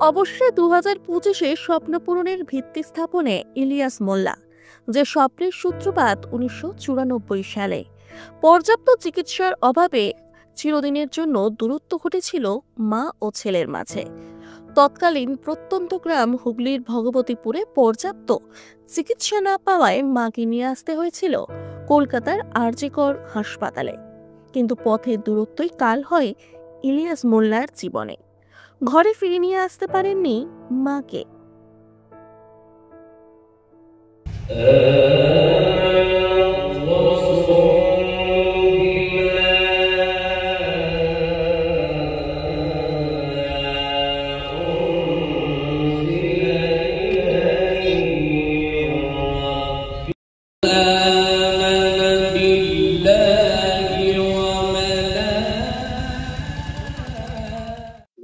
অবশ্যই 2025-এ স্বপ্ন পূরণের ভিত্তি স্থাপনে ইলিয়াস মোল্লা, যে স্বপ্নের সূত্রপাত 1994 সালে। পর্যাপ্ত চিকিৎসার অভাবে চিরদিনের জন্য দূরত্ব ঘটেছিল মা ও ছেলের মাঝে। তৎকালীন প্রত্যন্ত গ্রাম হুগলির ভগবতীপুরে পর্যাপ্ত চিকিৎসা না পাওয়ায় মাকে নিয়ে আসতে হয়েছিল কলকাতার আরজি কর হাসপাতালে। কিন্তু পথের দূরত্বই কাল হয় ইলিয়াস মোল্লার জীবনে। ঘরে ফিরে নিয়ে আসতে পারেননি মাকে।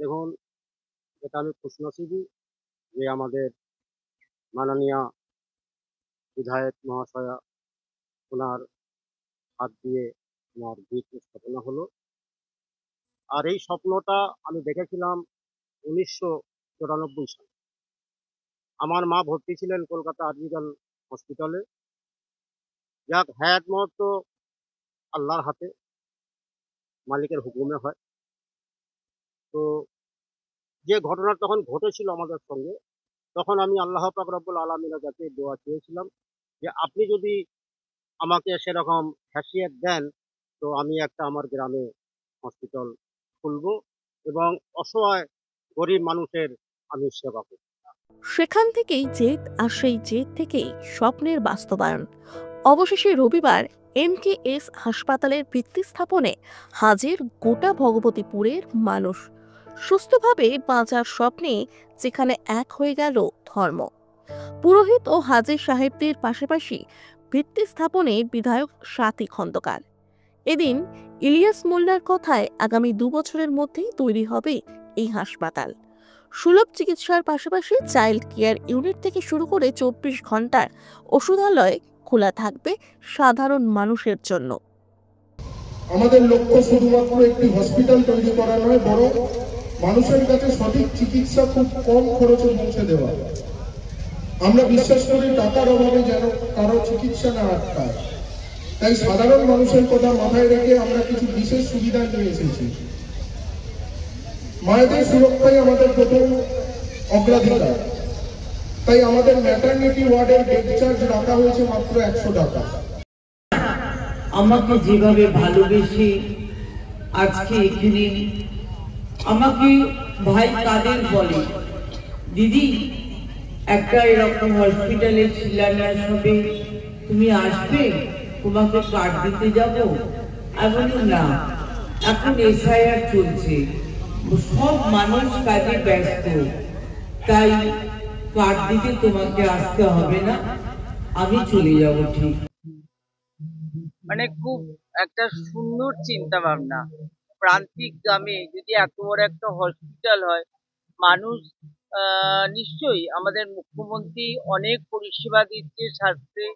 দেখুন, এটা আমি খুশনসিবি যে আমাদের মাননীয় বিধায়ক মহাশয়া ওনার হাত দিয়ে ওনার ভিত স্থাপনা হলো। আর এই স্বপ্নটা আমি দেখেছিলাম 1994 সালে। আমার মা ভর্তি ছিলেন কলকাতা আরজিকর হসপিটালে। যাক, হায়াত মত তো আল্লাহর হাতে, মালিকের হুকুমে হয়। তো যে ঘটনা তখন ঘটেছিল আমাদের সঙ্গে, তখন আমি আল্লাহ পাক রব্বুল আলামিনের কাছে দোয়া চেয়েছিলাম যে আপনি যদি আমাকে সেরকম হ্যাসিয়ত দেন, তো আমি একটা আমার গ্রামে হসপিটাল খুলবো এবং অসহায় গরিব মানুষের আমি সেবা করব। সেখান থেকেই জেদ, আর সেই জেদ থেকেই স্বপ্নের বাস্তবায়ন। অবশেষে রবিবার এমকেএস হাসপাতালের ভিত্তি স্থাপনে হাজির গোটা ভগবতীপুরের মানুষ। সুস্থভাবে বাঁচার স্বপ্নে যেখানে এক হয়ে গেল ধর্ম। পুরোহিত ও হাজির সাহেবদের পাশাপাশি ভিত্তি স্থাপনে বিধায়ক স্বাতী খন্দকার। এদিন ইলিয়াস মোল্লার কথায় আগামী 2 বছরের মধ্যেই তৈরি হবে এই হাসপাতাল। সুলভ চিকিৎসার পাশাপাশি চাইল্ড কেয়ার ইউনিট থেকে শুরু করে 24 ঘন্টার ওষুধালয় খোলা থাকবে সাধারণ মানুষের জন্য। আমাদের লক্ষ্য শুধুমাত্র একটি হসপিটাল তৈরি করা নয়, বরং মানুষের কাছে সঠিক চিকিৎসা খুব কম খরচে পৌঁছে দেওয়া। আমরা বিশ্বাস করি টাকার অভাবে যেন কারো চিকিৎসা না আটকায়। তাই সাধারণ মানুষের কথা মাথায় রেখে আমরা কিছু বিশেষ সুবিধা নিয়ে এসেছি। মায়েদের সুরক্ষাই আমাদের প্রথম অগ্রাধিকার। তাই আমাদের ম্যাটারনিটি ওয়ার্ডের বেড চার্জ রাখা হয়েছে মাত্র 100 টাকা। আমাকে যেভাবে ভালোবেসে আজকে এখানে আমাকে ভাই কাদের বলে, দিদি একটা এরকম হসপিটালে শিলান্যাস হবে, তুমি আসবে, তোমাকে কার্ড দিতে যাব। আমি বলি না, এখন এসআইআর চলছে, সব মানুষ কাজে ব্যস্ত, তাই কার্ড দিতে তোমাকে আসতে হবে না, আমি চলে যাব। ঠিক মানে খুব একটা সুন্দর চিন্তা ভাবনা। প্রান্তিক গ্রামে যদি এত বড় একটা হসপিটাল হয়, মানুষ নিশ্চয়ই আমাদের মুখ্যমন্ত্রী অনেক পরিষেবা দিচ্ছে, স্বাস্থ্যে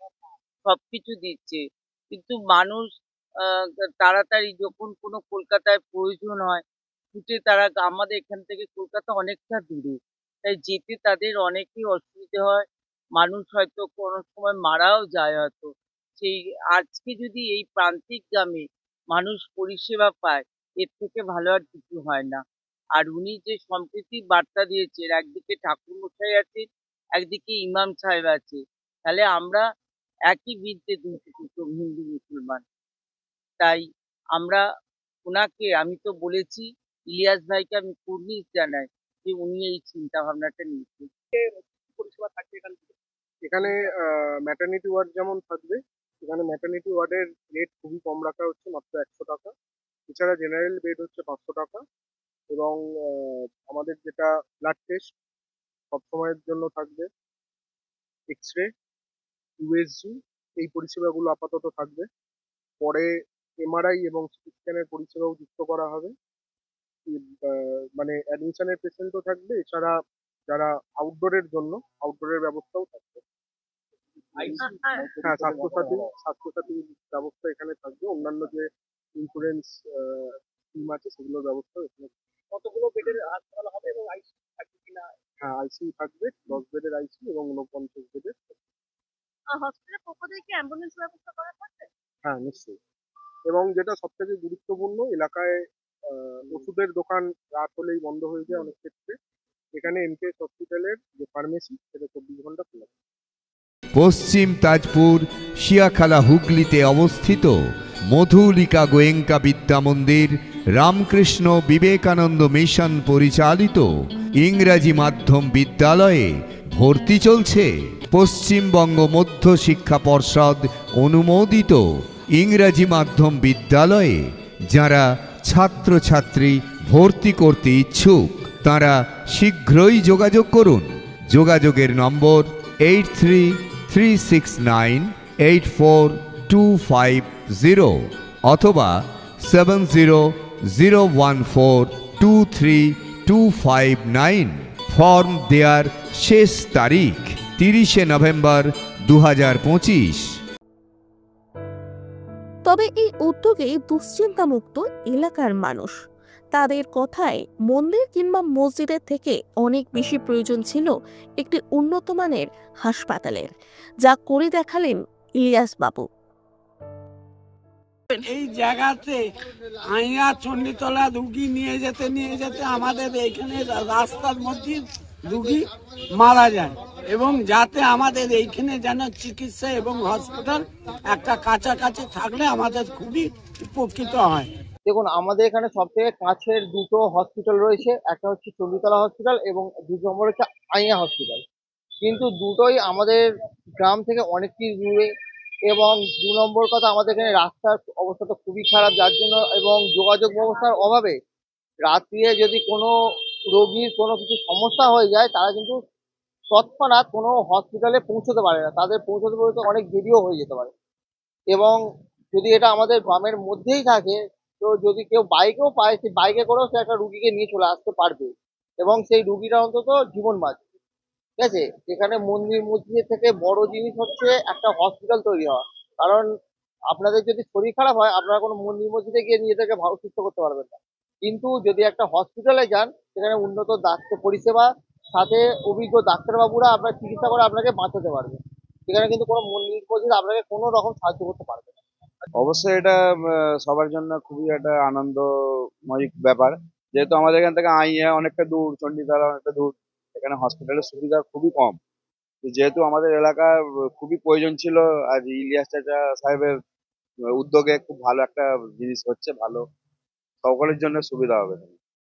সবকিছু দিচ্ছে, কিন্তু মানুষ আহ, তাড়াতাড়ি যখন কোনো কলকাতায় প্রয়োজন হয়, ছুটে তারা, আমাদের এখান থেকে কলকাতা অনেকটা দূরে, তাই যেতে তাদের অনেকই অসুবিধে হয়। মানুষ হয়তো কোনো সময় মারাও যায় হয়তো। সেই আজকে যদি এই প্রান্তিক গ্রামে মানুষ পরিষেবা পায়, এর থেকে ভালো আর কিছু হয় না। আর উনি যে সম্প্রীতির বার্তা দিয়েছেন, একদিকে ঠাকুর মশাই আছে, একদিকে ইমাম সাহেব আছে, তাহলে আমরা একই বৃত্তে দুটো কুটুম, হিন্দু মুসলমান। তাই আমরা ওনাকে, আমি তো বলেছি, ইলিয়াস ভাইকে আমি কুর্নিশ জানাই যে উনি এই চিন্তা ভাবনাটা নিয়েছেন। পরিষেবা থাকবে এখান থেকে। এখানে ম্যাটারনিটি ওয়ার্ড যেমন থাকবে, এখানে ম্যাটারনিটি ওয়ার্ডের রেট খুবই কম রাখা হচ্ছে, মাত্র 100 টাকা। এছাড়া জেনারেল বেড হচ্ছে 500 টাকা। এবং আমাদের যেটা ব্লাড টেস্ট সবসময়ের জন্য থাকবে, এক্স রে, ইউএসজি, এই পরিষেবাগুলো আপাতত থাকবে। পরে এমআরআই এবং সিটি স্ক্যানের পরিষেবাও যুক্ত করা হবে। মানে অ্যাডমিশনের পেশেন্টও থাকবে, এছাড়া যারা আউটডোরের জন্য আউটডোরের ব্যবস্থাও থাকবে। হ্যাঁ, স্বাস্থ্যসাথী ব্যবস্থা এখানে থাকবে। অন্যান্য যে ইন্স্যুরেন্স স্কিম আছে সেগুলোর ব্যবস্থাও এখানে। কতগুলো বেডের হাসপাতাল হবে এবং আইসিইউ থাকবে কিনা হ্যাঁ, আইসিইউ থাকবে, 10 বেডের আইসিইউ এবং 49 বেডের। হসপিটালের পক্ষ থেকে কি অ্যাম্বুলেন্স ব্যবস্থা করা থাকবে? হ্যাঁ, নিশ্চয়ই। এবং যেটা সবথেকে গুরুত্বপূর্ণ, এলাকায় ওষুধের দোকান রাত হলেই বন্ধ হয়ে যায় অনেক ক্ষেত্রে। এখানে এমকেএস হসপিটালের যে ফার্মেসি সেটা 24 ঘন্টা খোলা থাকে। পশ্চিম তাজপুর শিয়াখালা হুগলিতে অবস্থিত মধুলিকা গোয়েঙ্কা বিদ্যা মন্দির রামকৃষ্ণ বিবেকানন্দ মিশন পরিচালিত ইংরাজি মাধ্যম বিদ্যালয়ে ভর্তি চলছে। পশ্চিমবঙ্গ মধ্য শিক্ষা পর্ষদ অনুমোদিত ইংরাজি মাধ্যম বিদ্যালয়ে যারা ছাত্রছাত্রী ভর্তি করতে ইচ্ছুক তারা শীঘ্রই যোগাযোগ করুন। যোগাযোগের নম্বর 8336984250 অথবা 7001423259। ফর্ম দেওয়ার শেষ তারিখ 30শে নভেম্বর 2025। তবে এই উদ্যোগে দুশ্চিন্তামুক্ত এলাকার মানুষ। তাদের কথায় মন্দির কিংবা মসজিদের থেকে অনেক বেশি প্রয়োজন ছিল একটি উন্নত মানের হাসপাতালের, যা করে দেখালেন ইলিয়াস বাবু। এই জায়গাতে আইয়া চণ্ডীতলা রুগী নিয়ে যেতে আমাদের এইখানে রাস্তার মধ্যে রুগী মারা যায়, এবং যাতে আমাদের এইখানে যেন চিকিৎসা এবং হসপিটাল একটা কাছাকাছি থাকলে আমাদের খুবই উপকৃত হয়। দেখুন, আমাদের এখানে সব থেকে কাছের দুটো হসপিটাল রয়েছে, একটা হচ্ছে চণ্ডীতলা হসপিটাল এবং 2 নম্বর হচ্ছে আইয়া হসপিটাল। কিন্তু দুটোই আমাদের গ্রাম থেকে অনেকটি দূরে, এবং 2 নম্বর কথা, আমাদের এখানে রাস্তার অবস্থা তো খুবই খারাপ, যার জন্য এবং যোগাযোগ ব্যবস্থার অভাবে রাত্রিরে যদি কোনো রোগীর কোনো কিছু সমস্যা হয়ে যায় তারা কিন্তু তৎক্ষণাৎ কোনো হসপিটালে পৌঁছতে পারে না, তাদের পৌঁছতে পৌঁছতে অনেক দেরিও হয়ে যেতে পারে। এবং যদি এটা আমাদের গ্রামের মধ্যেই থাকে, তো যদি কেউ বাইকেও পায়, সেই বাইকে করেও সে একটা রুগীকে নিয়ে চলে আসতে পারবে, এবং সেই রুগীটা অন্তত জীবন বাঁচবে। ঠিক আছে, এখানে মন্দির মসজিদের থেকে বড় জিনিস হচ্ছে একটা হসপিটাল তৈরি হওয়া। কারণ আপনাদের যদি শরীর খারাপ হয়, আপনারা কোনো মন্দির মসজিদে গিয়ে নিজেদেরকে ভালো সুস্থ করতে পারবেন না। কিন্তু যদি একটা হসপিটালে যান, সেখানে উন্নত ডাক্তার পরিষেবা, সাথে অভিজ্ঞ ডাক্তারবাবুরা আপনার চিকিৎসা করে আপনাকে বাঁচাতে পারবে। সেখানে কিন্তু কোনো মন্দির মসজিদ আপনাকে কোনো রকম সাহায্য করতে পারবে না। অবশ্যই এটা সবার জন্য খুবই একটা আনন্দময় ব্যাপার, যেহেতু আমাদের এখান থেকে আইয়া অনেকটা দূর, চণ্ডীতলা অনেকটা দূর, এখানে হসপিটালের সুবিধা খুবই কম। তো যেহেতু আমাদের এলাকার খুবই প্রয়োজন ছিল, আর ইলিয়াস চাচা সাহেবের উদ্যোগে খুব ভালো একটা জিনিস হচ্ছে, ভালো সকলের জন্য সুবিধা হবে।